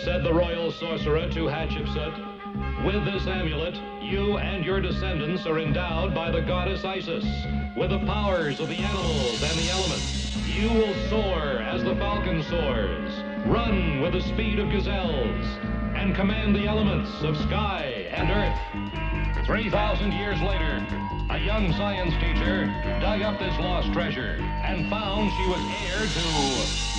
said the royal sorcerer to Hatshepsut, with this amulet, you and your descendants are endowed by the goddess Isis with the powers of the animals and the elements. You will soar as the falcon soars, run with the speed of gazelles, and command the elements of sky and earth. 3,000 years later, a young science teacher dug up this lost treasure and found she was heir to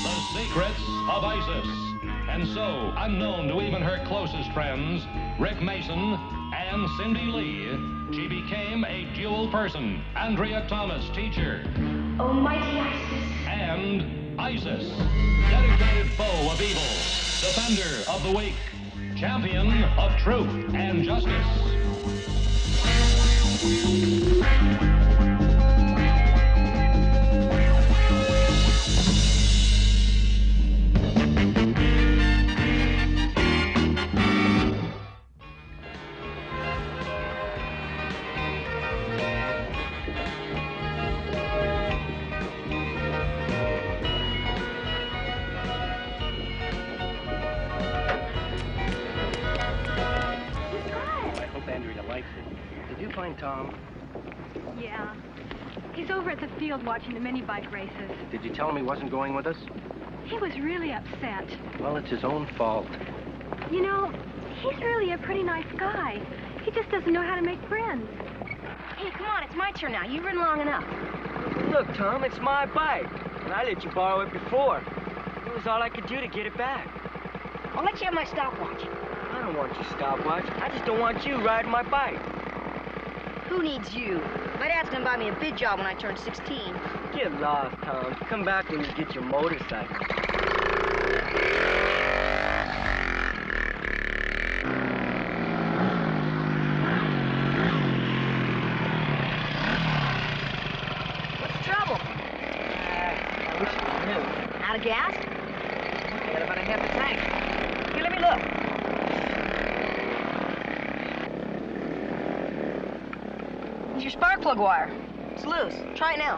the secrets of Isis. And so, unknown to even her closest friends, Rick Mason and Cindy Lee, she became a dual person. Andrea Thomas, teacher. Almighty Isis. And Isis, dedicated foe of evil, defender of the weak, champion of truth and justice. Tom? Yeah. He's over at the field watching the mini bike races. Did you tell him he wasn't going with us? He was really upset. Well, it's his own fault. You know, he's really a pretty nice guy. He just doesn't know how to make friends. Hey, come on, it's my turn now. You've ridden long enough. Look, Tom, it's my bike. And I let you borrow it before. It was all I could do to get it back. I'll let you have my stopwatch. I don't want your stopwatch. I just don't want you riding my bike. Who needs you? My dad's gonna buy me a big job when I turn 16. Get lost, Tom. Come back when you get your motorcycle. What's the trouble? I wish you knew. Out of gas? I got about a half a tank. Here, let me look. It's your spark plug wire. It's loose. Try it now.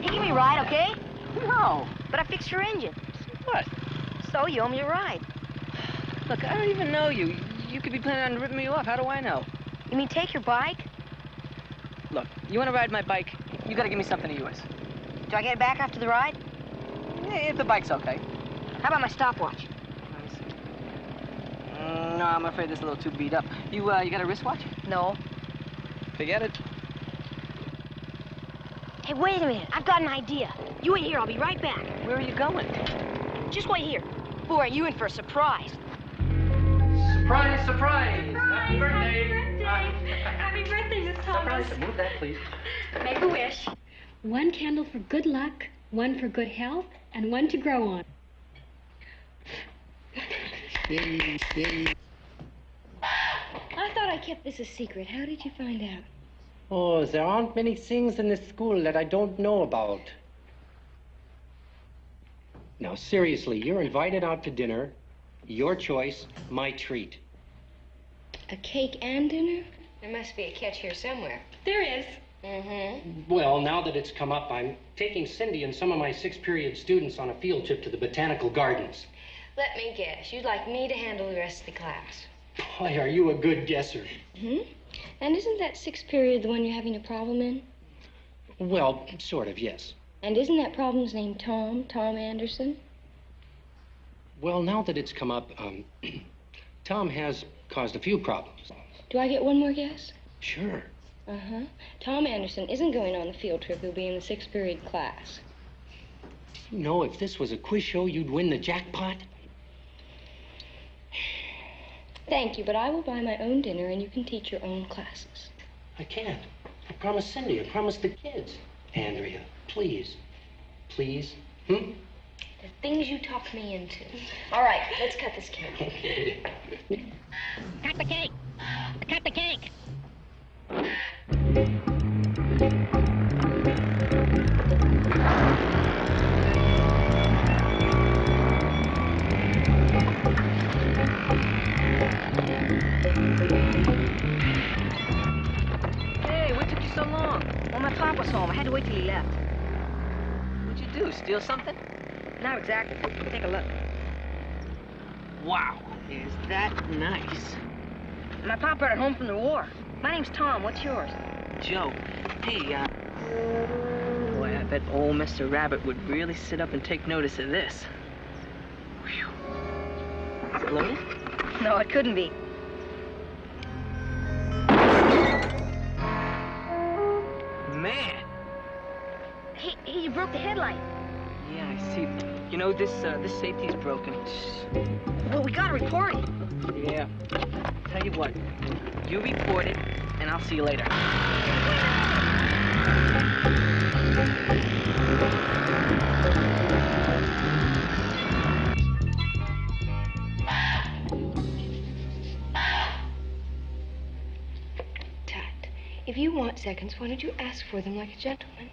Hey, give me a ride, okay? No. But I fixed your engine. What? So you owe me a ride. Look, I don't even know you. You could be planning on ripping me off. How do I know? You mean take your bike? Look, you want to ride my bike, you got to give me something of yours. Do I get it back after the ride? If the bike's okay. How about my stopwatch? Let me see. No, I'm afraid it's a little too beat up. You got a wristwatch? No. Forget it. Hey, wait a minute. I've got an idea. You wait here. I'll be right back. Where are you going? Just wait here. Boy, are you in for a surprise. Surprise, surprise! Happy birthday! Happy birthday, Miss Thomas. Surprise, move that, please. Make a wish. One candle for good luck, one for good health, and one to grow on. I thought I kept this a secret. How did you find out? Oh, there aren't many things in this school that I don't know about. Now, seriously, you're invited out to dinner. Your choice, my treat. A cake and dinner? There must be a catch here somewhere. There is. Mm-hmm. Well, now that it's come up, I'm taking Cindy and some of my sixth-period students on a field trip to the Botanical Gardens. Let me guess. You'd like me to handle the rest of the class. Boy, are you a good guesser. And isn't that sixth period the one you're having a problem in? Well, sort of, yes. And isn't that problem's name Tom Anderson? Well, now that it's come up, Tom has caused a few problems. Do I get one more guess? Sure. Tom Anderson isn't going on the field trip. He'll be in the sixth period class. You know, if this was a quiz show, you'd win the jackpot. Thank you, but I will buy my own dinner and you can teach your own classes. I can't. I promised Cindy. I promised the kids. Andrea, please. Please? The things you talk me into. All right, let's cut this cake. Okay. Cut the cake. Cut the cake. Hey, what took you so long? Well, my pop was home. I had to wait till he left. What'd you do, steal something? Not exactly. Take a look. Wow, is that nice? My pop brought it home from the war. My name's Tom. What's yours? Joe, hey, boy, I bet old Mr. Rabbit would really sit up and take notice of this. Whew. Is it loaded? No, it couldn't be. Man! Hey, you broke the headlight. Yeah, I see. You know, this safety's broken. Well, we gotta report it. Yeah. Tell you what, you report it, and I'll see you later. Tut, if you want seconds, why don't you ask for them like a gentleman?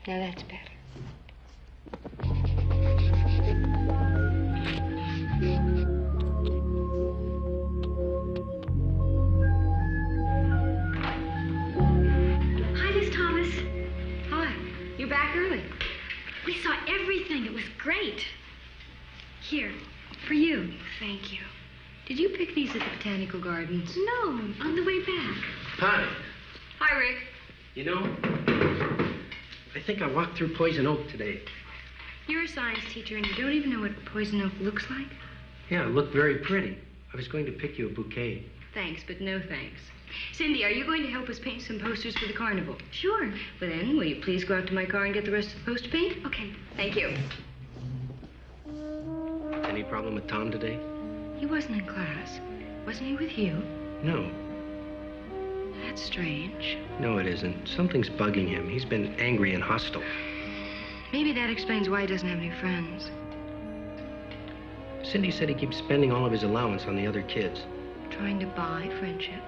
Now that's better. Hi, Miss Thomas. Hi. You're back early. We saw everything. It was great. Here, for you. Thank you. Did you pick these at the Botanical Gardens? No, on the way back. Hi. Hi, Rick. You know, I think I walked through Poison Oak today. You're a science teacher and you don't even know what poison oak looks like? Yeah, it looked very pretty. I was going to pick you a bouquet. Thanks, but no thanks. Cindy, are you going to help us paint some posters for the carnival? Sure. Well then, will you please go out to my car and get the rest of the poster paint? Okay. Thank you. Any problem with Tom today? He wasn't in class. Wasn't he with you? No. That's strange. No, it isn't. Something's bugging him. He's been angry and hostile. Maybe that explains why he doesn't have any friends. Cindy said he keeps spending all of his allowance on the other kids. Trying to buy friendship.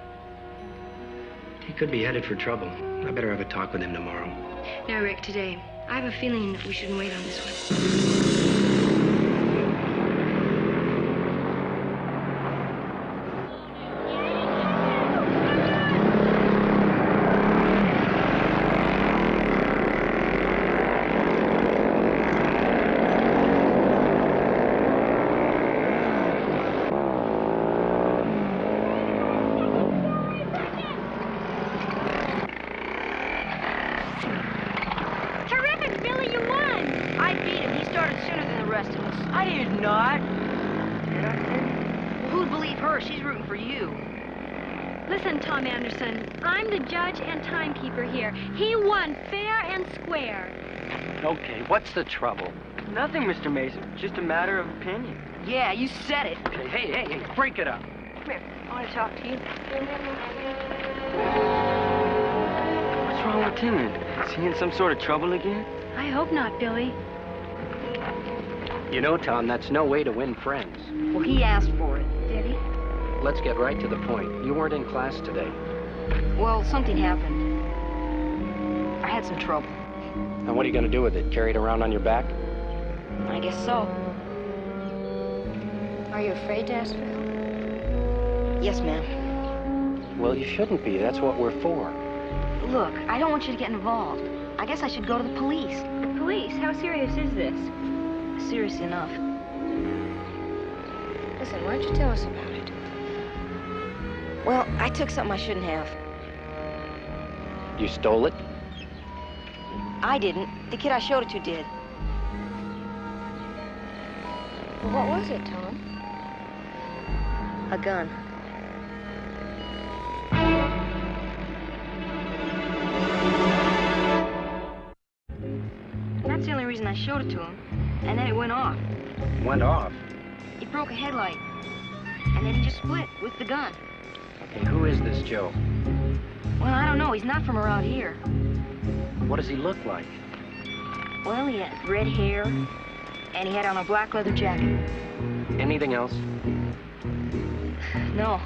He could be headed for trouble. I better have a talk with him tomorrow. Now, Rick, today, I have a feeling that we shouldn't wait on this one. Okay, what's the trouble? Nothing, Mr. Mason. Just a matter of opinion. Yeah, you said it. Okay, hey, break it up. Come here. I want to talk to you. What's wrong with him? Is he in some sort of trouble again? I hope not, Billy. You know, Tom, that's no way to win friends. Well, he asked for it, did he? Let's get right to the point. You weren't in class today. Well, something happened. I had some trouble. And what are you going to do with it? Carry it around on your back? I guess so. Are you afraid to ask for help? Yes, ma'am. Well, you shouldn't be. That's what we're for. Look, I don't want you to get involved. I guess I should go to the police. The police? How serious is this? Serious enough. Listen, why don't you tell us about it? Well, I took something I shouldn't have. You stole it? I didn't. The kid I showed it to did. Well, what was it, Tom? A gun. That's the only reason I showed it to him. And then it went off. Went off? It broke a headlight. And then he just split with the gun. Okay, who is this Joe? Well, I don't know. He's not from around here. What does he look like? Well, he had red hair, and he had on a black leather jacket. Anything else? No.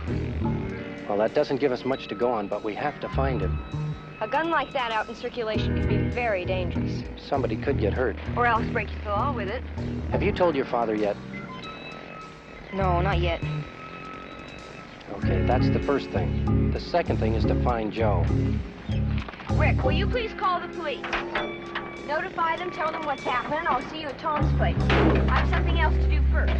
Well, that doesn't give us much to go on, but we have to find him. A gun like that out in circulation can be very dangerous. Somebody could get hurt. Or else break your fall with it. Have you told your father yet? No, not yet. Okay, that's the first thing. The second thing is to find Joe. Rick, will you please call the police? Notify them, tell them what's happening. I'll see you at Tom's place. I have something else to do first.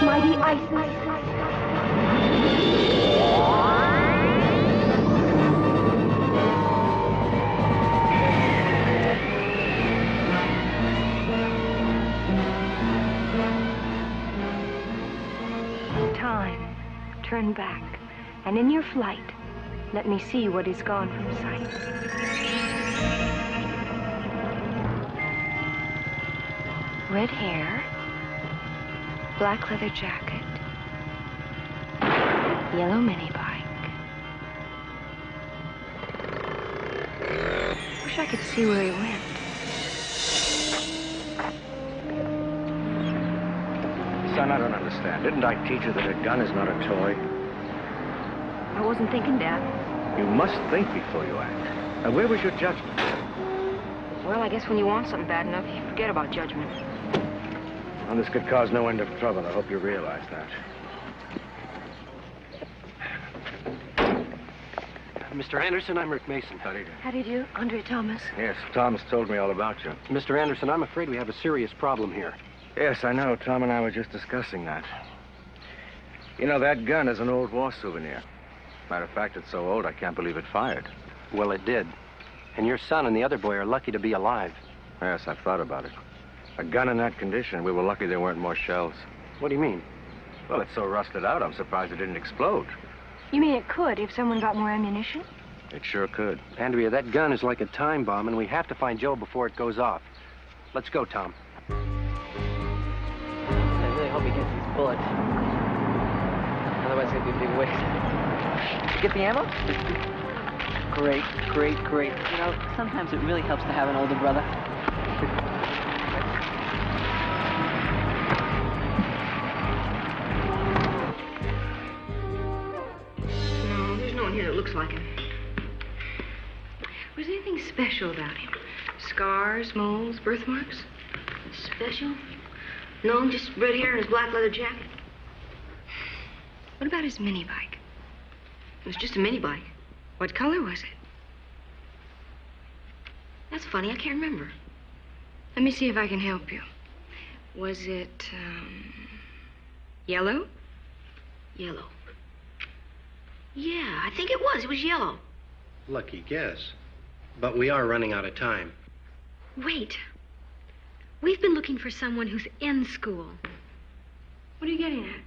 Mighty Isis. Time, turn back, and in your flight, let me see what is gone from sight. Red hair, black leather jacket, yellow mini bike. Wish I could see where he went. Son, I don't understand. Didn't I teach you that a gun is not a toy? I wasn't thinking, Dad. You must think before you act. And where was your judgment? Well, I guess when you want something bad enough, you forget about judgment. Well, this could cause no end of trouble. I hope you realize that. Mr. Anderson, I'm Rick Mason. How do you do? How do you do? Andre Thomas. Yes, Tom's told me all about you. Mr. Anderson, I'm afraid we have a serious problem here. Yes, I know. Tom and I were just discussing that. You know, that gun is an old war souvenir. Matter of fact, it's so old, I can't believe it fired. Well, it did. And your son and the other boy are lucky to be alive. Yes, I've thought about it. A gun in that condition, we were lucky there weren't more shells. What do you mean? Well, it's so rusted out, I'm surprised it didn't explode. You mean it could if someone got more ammunition? It sure could. Andrea, that gun is like a time bomb, and we have to find Joe before it goes off. Let's go, Tom. I really hope he gets these bullets. Otherwise, it's going to be a big waste. Did you get the ammo? Great, great, great. You know, sometimes it really helps to have an older brother. No, there's no one here that looks like him. Was there anything special about him? Scars, moles, birthmarks? Special? No, just red hair and his black leather jacket. What about his mini bike? It was just a mini bike. What color was it? That's funny, I can't remember. Let me see if I can help you. Was it, yellow? Yellow. Yeah, I think it was. It was yellow. Lucky guess. But we are running out of time. Wait. We've been looking for someone who's in school. What are you getting at?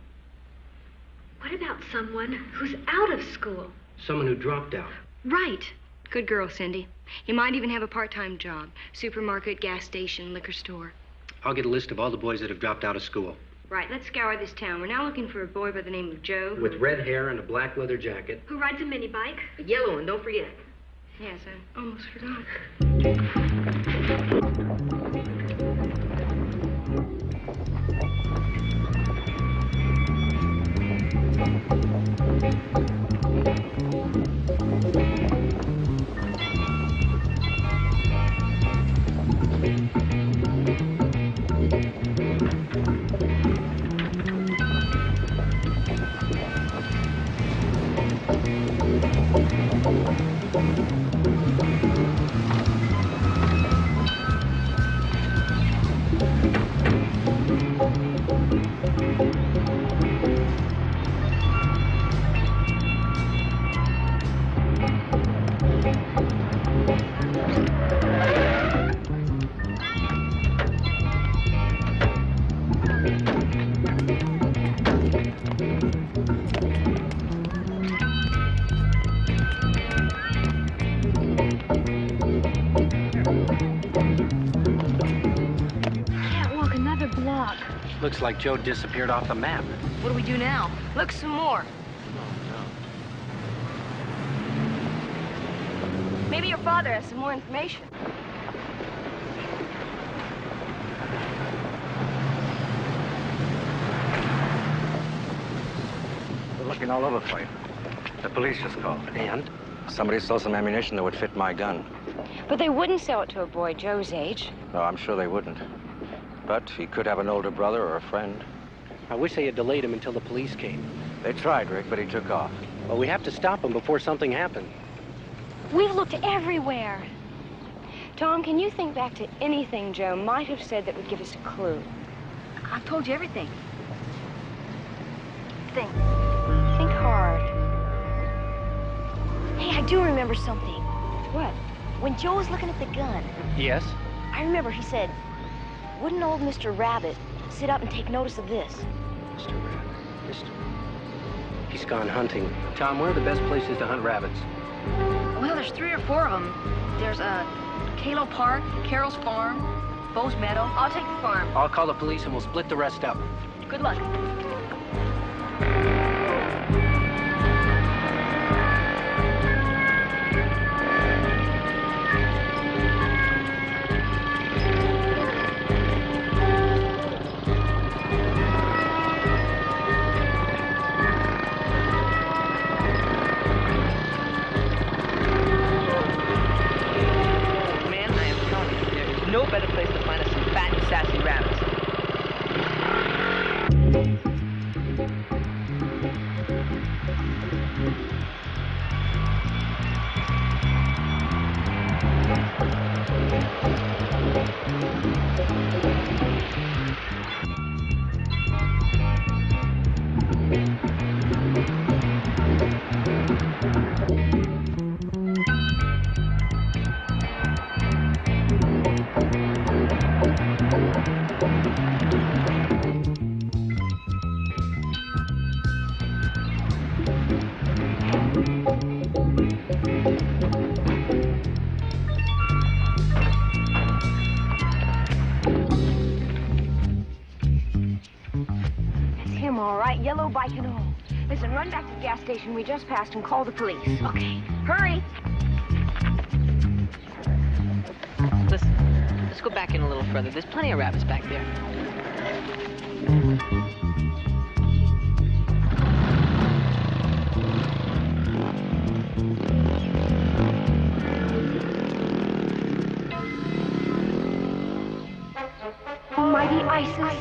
What about someone who's out of school? Someone who dropped out. Right. Good girl, Cindy. He might even have a part-time job. Supermarket, gas station, liquor store. I'll get a list of all the boys that have dropped out of school. Right, let's scour this town. We're now looking for a boy by the name of Joe. With red hair and a black leather jacket. Who rides a mini bike? A yellow one, don't forget. Yes, I almost forgot. Looks like Joe disappeared off the map. What do we do now? Look some more. Maybe your father has some more information. We're looking all over for you. The police just called. And? Somebody stole some ammunition that would fit my gun. But they wouldn't sell it to a boy Joe's age. No, I'm sure they wouldn't. But he could have an older brother or a friend. I wish they had delayed him until the police came. They tried, Rick, but he took off. Well, we have to stop him before something happened. We've looked everywhere. Tom, can you think back to anything Joe might have said that would give us a clue? I've told you everything. Think. Think hard. Hey, I do remember something. What? When Joe was looking at the gun, Yes? I remember he said, wouldn't old Mr. Rabbit sit up and take notice of this? Mr. Rabbit. Mr. He's gone hunting. Tom, where are the best places to hunt rabbits? Well, there's 3 or 4 of them. There's Kalo Park, Carroll's Farm, Bo's Meadow. I'll take the farm. I'll call the police and we'll split the rest up. Good luck. Man, I am telling you, there is no better place to find us some fat and sassy rabbits. That's him, all right. Yellow bike and all. Listen, run back to the gas station we just passed and call the police. Okay. Hurry! Listen, let's go back in a little further. There's plenty of rabbits back there. Mighty Isis.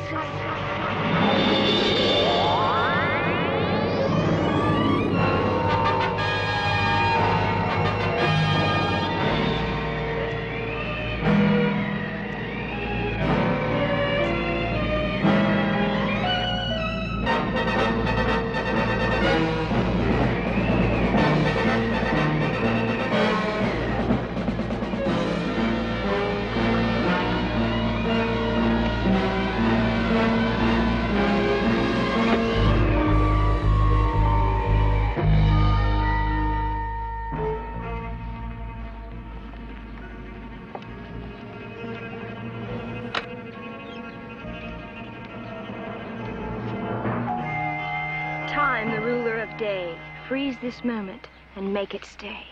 Time, the ruler of day. Freeze this moment and make it stay.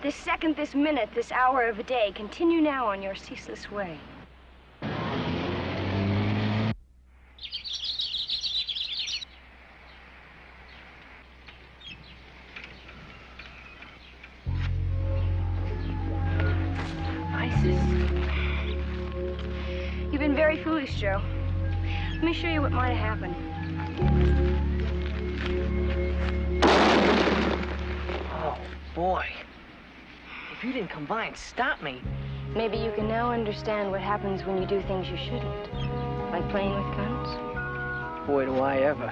This second, this minute, this hour of a day, continue now on your ceaseless way. Isis. You've been very foolish, Joe. Let me show you what might have happened. Oh, boy. If you didn't come by and stop me. Maybe you can now understand what happens when you do things you shouldn't. Like playing with guns. Boy, do I ever.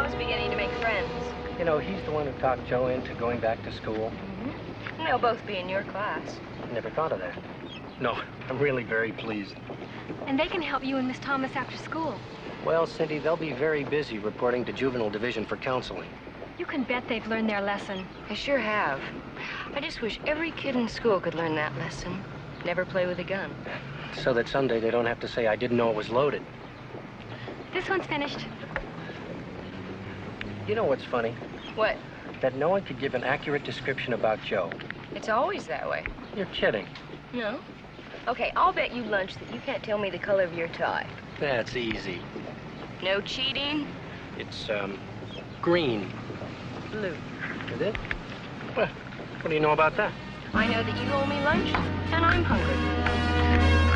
Tom's beginning to make friends. You know, he's the one who talked Joe into going back to school. And they'll both be in your class. I never thought of that. No, I'm really very pleased. And they can help you and Miss Thomas after school. Well, Cindy, they'll be very busy reporting to Juvenile Division for counseling. You can bet they've learned their lesson. I sure have. I just wish every kid in school could learn that lesson. Never play with a gun. So that someday they don't have to say, I didn't know it was loaded. This one's finished. You know what's funny? What? That no one could give an accurate description about Joe. It's always that way. You're kidding. No. Okay, I'll bet you lunch that you can't tell me the color of your tie. That's easy. No cheating? It's, green. Blue. Is it? Well, what do you know about that? I know that you owe me lunch, and I'm hungry.